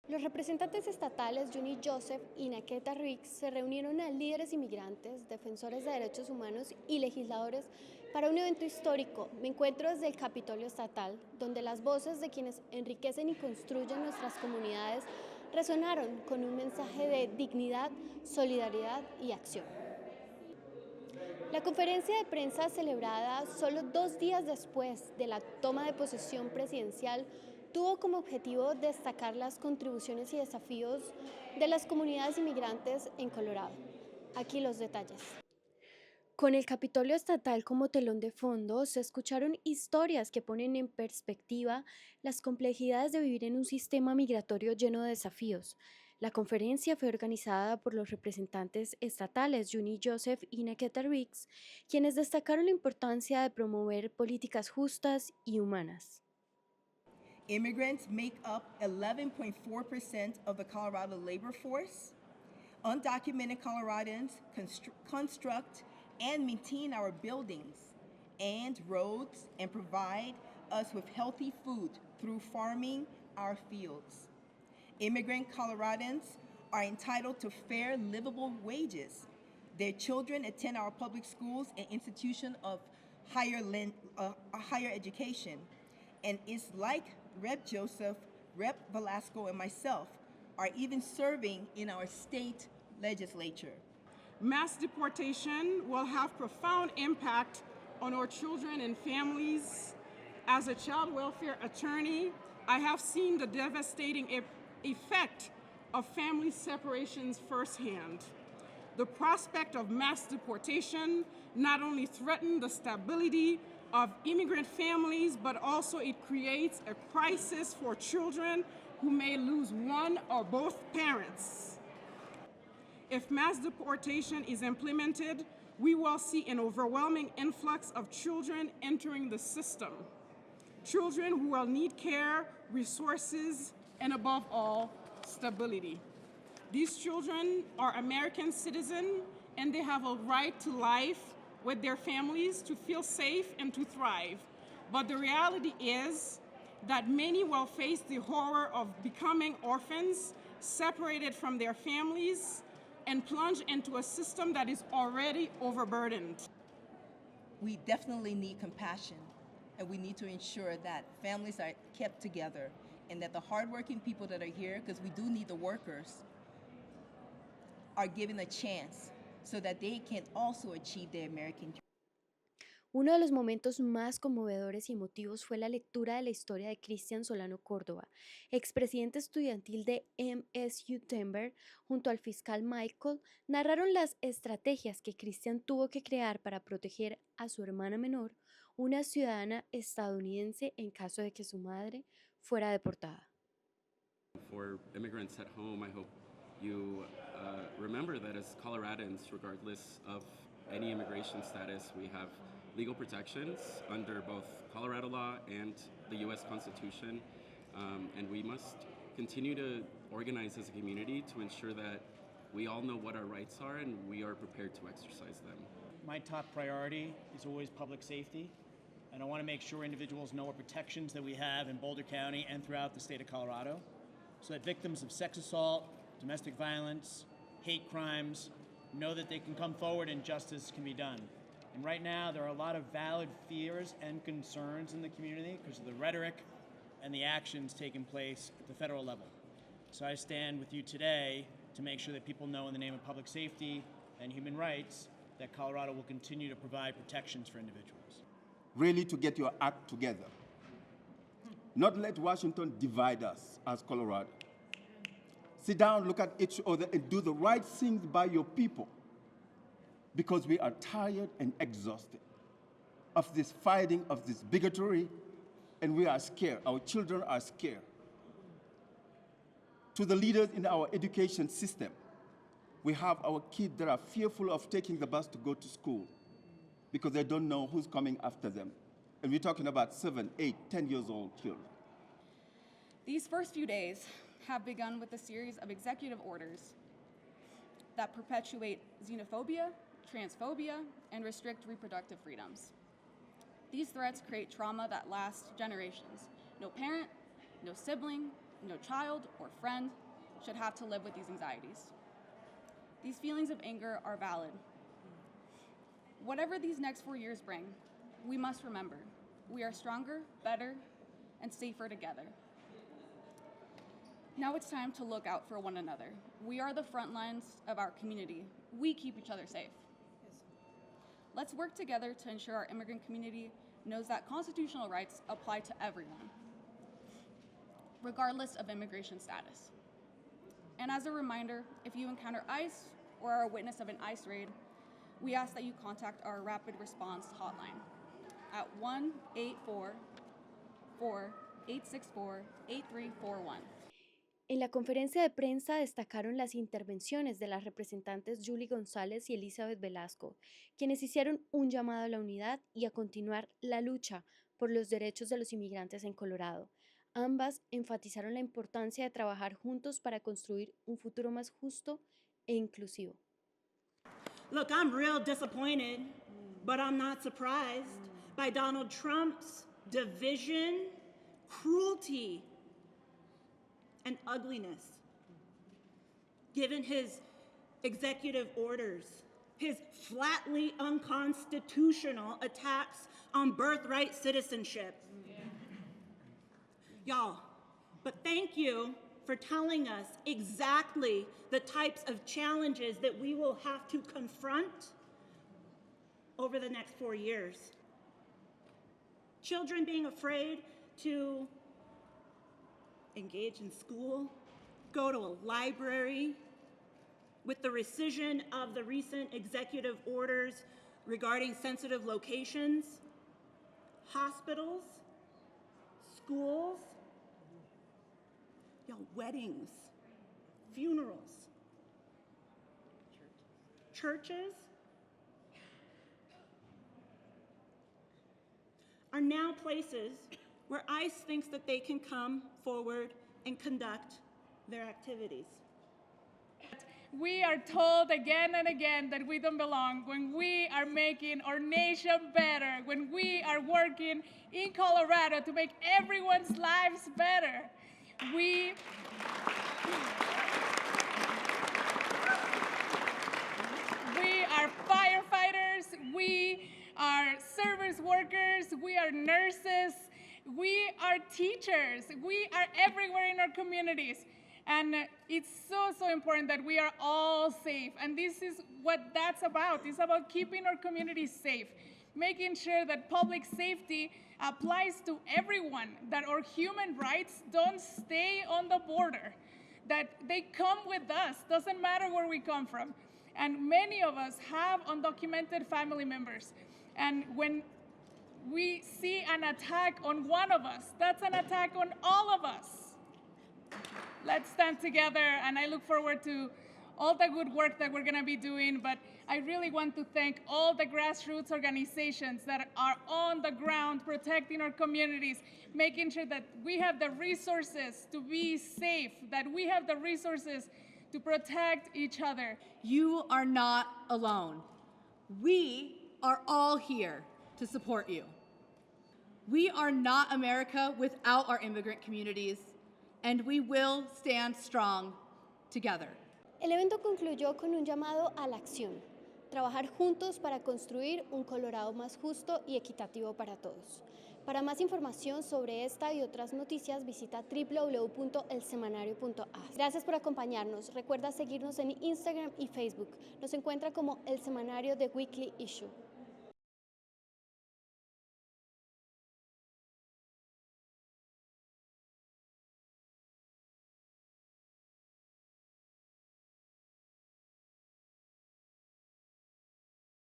Los representantes estatales Juni Joseph y Naqueta Riggs se reunieron a líderes inmigrantes, defensores de derechos humanos y legisladores para un evento histórico. Me encuentro desde el Capitolio Estatal, donde las voces de quienes enriquecen y construyen nuestras comunidades resonaron con un mensaje de dignidad, solidaridad y acción. La conferencia de prensa celebrada solo 2 días después de la toma de posesión presidencial tuvo como objetivo destacar las contribuciones y desafíos de las comunidades inmigrantes en Colorado. Aquí los detalles. Con el Capitolio Estatal como telón de fondo, se escucharon historias que ponen en perspectiva las complejidades de vivir en un sistema migratorio lleno de desafíos. La conferencia fue organizada por los representantes estatales Juni Joseph y Naqueta Riggs, quienes destacaron la importancia de promover políticas justas y humanas. Immigrants make up 11.4% of the Colorado labor force. Undocumented Coloradans construct and maintain our buildings and roads and provide us with healthy food through farming our fields. Immigrant Coloradans are entitled to fair, livable wages. Their children attend our public schools and institutions of higher education. And it's like Rep. Joseph, Rep. Velasco, and myself are even serving in our state legislature. Mass deportation will have profound impact on our children and families. As a child welfare attorney, I have seen the devastating effect of family separations firsthand. The prospect of mass deportation not only threatens the stability of immigrant families, but also it creates a crisis for children who may lose one or both parents. If mass deportation is implemented, we will see an overwhelming influx of children entering the system. Children who will need care, resources, and above all, stability. These children are American citizens and they have a right to life with their families, to feel safe and to thrive. But the reality is that many will face the horror of becoming orphans, separated from their families, and plunge into a system that is already overburdened. We definitely need compassion, and we need to ensure that families are kept together and that the hardworking people that are here, because we do need the workers, are given a chance so that they can also achieve their American dream. Uno de los momentos más conmovedores y emotivos fue la lectura de la historia de Cristian Solano Córdoba, expresidente estudiantil de MSU Denver, junto al fiscal Michael, narraron las estrategias que Cristian tuvo que crear para proteger a su hermana menor, una ciudadana estadounidense en caso de que su madre fuera deportada. For immigrants at home, I hope you remember that as Coloradans, regardless of any immigration status, we have legal protections under both Colorado law and the U.S. Constitution, and we must continue to organize as a community to ensure that we all know what our rights are and we are prepared to exercise them. My top priority is always public safety, and I want to make sure individuals know what protections that we have in Boulder County and throughout the state of Colorado, so that victims of sex assault, domestic violence, hate crimes know that they can come forward and justice can be done. And right now, there are a lot of valid fears and concerns in the community because of the rhetoric and the actions taking place at the federal level. So I stand with you today to make sure that people know in the name of public safety and human rights that Colorado will continue to provide protections for individuals. Really to get your act together. Not let Washington divide us as Colorado. Sit down, look at each other, and do the right things by your people. Because we are tired and exhausted of this fighting, of this bigotry, and we are scared. Our children are scared. To the leaders in our education system, we have our kids that are fearful of taking the bus to go to school because they don't know who's coming after them. And we're talking about 7, 8, 10 years old children. These first few days have begun with a series of executive orders that perpetuate xenophobia, transphobia, and restrict reproductive freedoms. These threats create trauma that lasts generations. No parent, no sibling, no child or friend should have to live with these anxieties. These feelings of anger are valid. Whatever these next 4 years bring, we must remember we are stronger, better, and safer together. Now it's time to look out for one another. We are the front lines of our community. We keep each other safe. Let's work together to ensure our immigrant community knows that constitutional rights apply to everyone, regardless of immigration status. And as a reminder, if you encounter ICE or are a witness of an ICE raid, we ask that you contact our rapid response hotline at 1-844-864-8341. En la conferencia de prensa destacaron las intervenciones de las representantes Julie González y Elizabeth Velasco, quienes hicieron un llamado a la unidad y a continuar la lucha por los derechos de los inmigrantes en Colorado. Ambas enfatizaron la importancia de trabajar juntos para construir un futuro más justo e inclusivo. Look, I'm real disappointed, but I'm not surprised by Donald Trump's division, cruelty, and ugliness. Given his executive orders, his flatly unconstitutional attacks on birthright citizenship. Y'all, but thank you for telling us exactly the types of challenges that we will have to confront over the next 4 years. Children being afraid to engage in school, go to a library, with the rescission of the recent executive orders regarding sensitive locations, hospitals, schools, weddings, funerals, churches are now places where ICE thinks that they can come forward and conduct their activities. We are told again and again that we don't belong when we are making our nation better, when we are working in Colorado to make everyone's lives better. We are firefighters, we are service workers, we are nurses, we are teachers, we are everywhere in our communities. And it's so important that we are all safe. And this is what that's about. It's about keeping our communities safe, making sure that public safety applies to everyone, that our human rights don't stay on the border, that they come with us, doesn't matter where we come from. And many of us have undocumented family members. And when we see an attack on one of us, that's an attack on all of us. Let's stand together, and I look forward to all the good work that we're going to be doing, but I really want to thank all the grassroots organizations that are on the ground protecting our communities, making sure that we have the resources to be safe, that we have the resources to protect each other. You are not alone. We are all here to support you. We are not America without our immigrant communities, and we will stand strong together. El evento concluyó con un llamado a la acción, trabajar juntos para construir un Colorado más justo y equitativo para todos. Para más información sobre esta y otras noticias, visita www.elsemanario.a. Gracias por acompañarnos. Recuerda seguirnos en Instagram y Facebook. Nos encuentra como El Semanario de Weekly Issue.